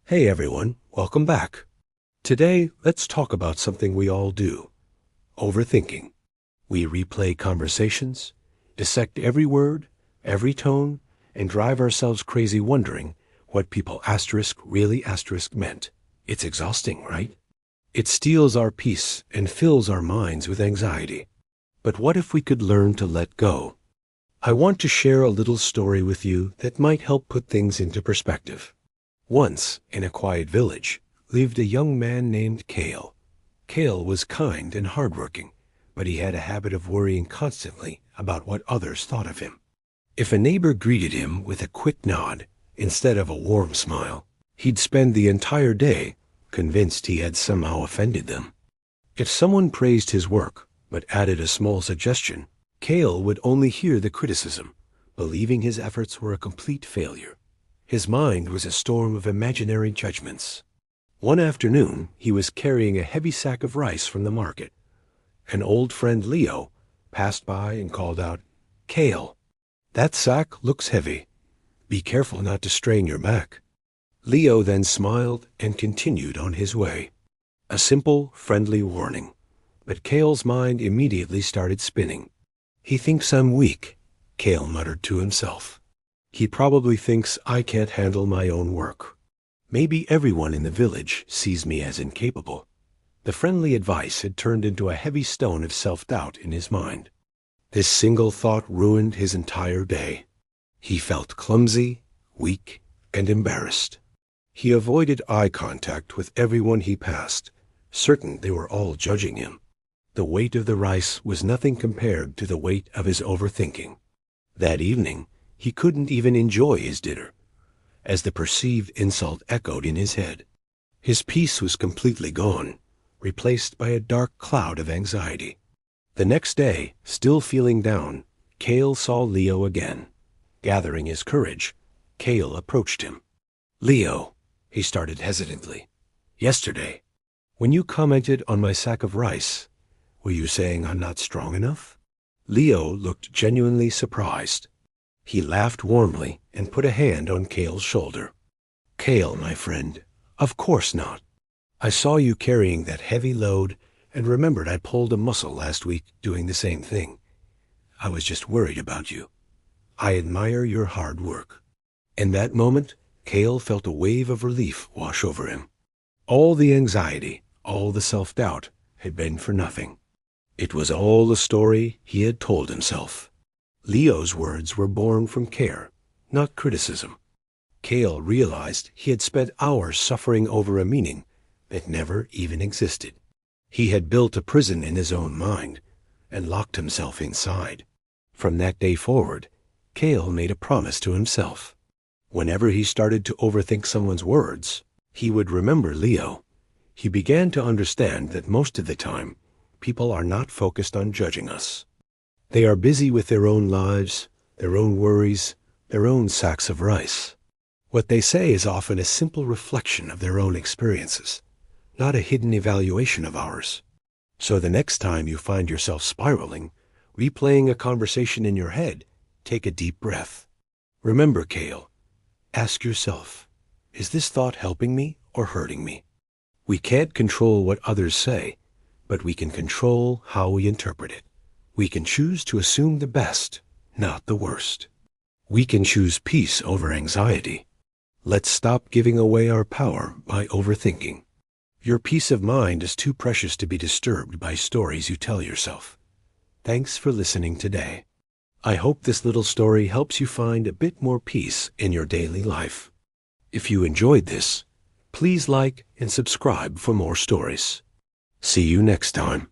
Hey everyone, welcome back. Today, let's talk about something we all do: overthinking. We replay conversations, dissect every word, every tone, and drive ourselves crazy wondering what people really meant. It's exhausting, right? It steals our peace and fills our minds with anxiety. But what if we could learn to let go? I want to share a little story with you that might help put things into perspective. Once, in a quiet village, lived a young man named Kale. Kale was kind and hardworking, but he had a habit of worrying constantly about what others thought of him. If a neighbor greeted him with a quick nod instead of a warm smile, he'd spend the entire day convinced he had somehow offended them. If someone praised his work but added a small suggestion, Kale would only hear the criticism, believing his efforts were a complete failure. His mind was a storm of imaginary judgments. One afternoon, he was carrying a heavy sack of rice from the market. An old friend, Leo, passed by and called out, "Kale, that sack looks heavy. Be careful not to strain your back." Leo then smiled and continued on his way. A simple, friendly warning. But Kale's mind immediately started spinning. "He thinks I'm weak," Kale muttered to himself. "He probably thinks I can't handle my own work. Maybe everyone in the village sees me as incapable." The friendly advice had turned into a heavy stone of self-doubt in his mind. This single thought ruined his entire day. He felt clumsy, weak, and embarrassed. He avoided eye contact with everyone he passed, certain they were all judging him. The weight of the rice was nothing compared to the weight of his overthinking. That evening, he couldn't even enjoy his dinner, as the perceived insult echoed in his head. His peace was completely gone, replaced by a dark cloud of anxiety. The next day, still feeling down, Kale saw Leo again. Gathering his courage, Kale approached him. "Leo," he started hesitantly, "yesterday, when you commented on my sack of rice, were you saying I'm not strong enough?" Leo looked genuinely surprised. He laughed warmly and put a hand on Kale's shoulder. "Kale, my friend, of course not. I saw you carrying that heavy load and remembered I pulled a muscle last week doing the same thing. I was just worried about you. I admire your hard work." In that moment, Kale felt a wave of relief wash over him. All the anxiety, all the self-doubt had been for nothing. It was all the story he had told himself. Leo's words were born from care, not criticism. Kale realized he had spent hours suffering over a meaning that never even existed. He had built a prison in his own mind and locked himself inside. From that day forward, Kale made a promise to himself. Whenever he started to overthink someone's words, he would remember Leo. He began to understand that most of the time, people are not focused on judging us. They are busy with their own lives, their own worries, their own sacks of rice. What they say is often a simple reflection of their own experiences, not a hidden evaluation of ours. So the next time you find yourself spiraling, replaying a conversation in your head, take a deep breath. Remember, Kale, ask yourself, is this thought helping me or hurting me? We can't control what others say, but we can control how we interpret it. We can choose to assume the best, not the worst. We can choose peace over anxiety. Let's stop giving away our power by overthinking. Your peace of mind is too precious to be disturbed by stories you tell yourself. Thanks for listening today. I hope this little story helps you find a bit more peace in your daily life. If you enjoyed this, please like and subscribe for more stories. See you next time.